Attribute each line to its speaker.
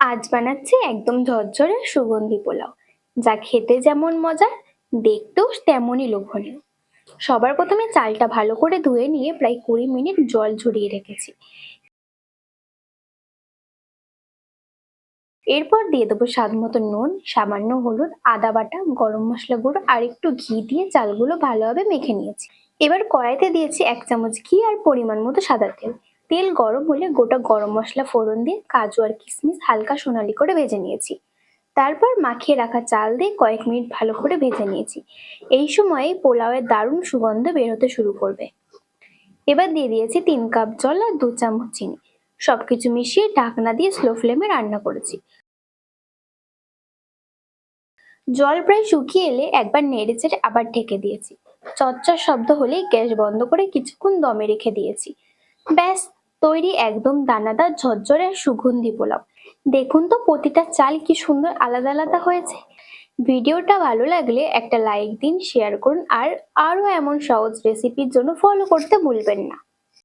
Speaker 1: আজ বানাচ্ছি একদম ঝরঝরে সুগন্ধি পোলাও, যা খেতে যেমন মজার দেখতেও তেমনই লোভনীয়। সবার প্রথমে চালটা ভালো করে ধুয়ে নিয়ে প্রায় 20 মিনিট জল ঝরিয়ে রেখেছি। এরপর দিয়ে দেবো স্বাদ মতো নুন, সামান্য হলুদ, আদা বাটা, গরম মশলা গুঁড়ো আর একটু ঘি দিয়ে চালগুলো ভালোভাবে মেখে নিয়েছি। এবার কড়াইতে দিয়েছি 1 চামচ ঘি আর পরিমাণ মতো সাদা তেল। তেল গরম হলে গোটা গরম মশলা ফোড়ন দিয়ে কাজু আর কিশমিশ হালকা সোনালি করে ভেজে নিয়েছি। তারপর মাখিয়ে রাখা চাল দিয়ে কয়েক মিনিট ভালো করে ভেজে নিয়েছি। এই সময় পোলাওয়ের দারুণ সুগন্ধ বের হতে শুরু করবে। এবার দিয়ে দিয়েছি 3 কাপ জল আর 2 চামচ চিনি। সবকিছু মিশিয়ে ঢাকনা দিয়ে স্লো ফ্লেমে রান্না করেছি। জল প্রায় শুকিয়ে এলে একবার নেড়ে চেড়ে আবার ঢেকে দিয়েছি। চটচট শব্দ হলেই গ্যাস বন্ধ করে কিছুক্ষণ দমে রেখে দিয়েছি। ব্যাস, তৈরি একদম দানাদার ঝরঝরে আর সুগন্ধি পোলাও। দেখুন তো প্রতিটা চাল কি সুন্দর আলাদা আলাদা হয়েছে। ভিডিওটা ভালো লাগলে একটা লাইক দিন, শেয়ার করুন আর আরো এমন সহজ রেসিপির জন্য ফলো করতে ভুলবেন না।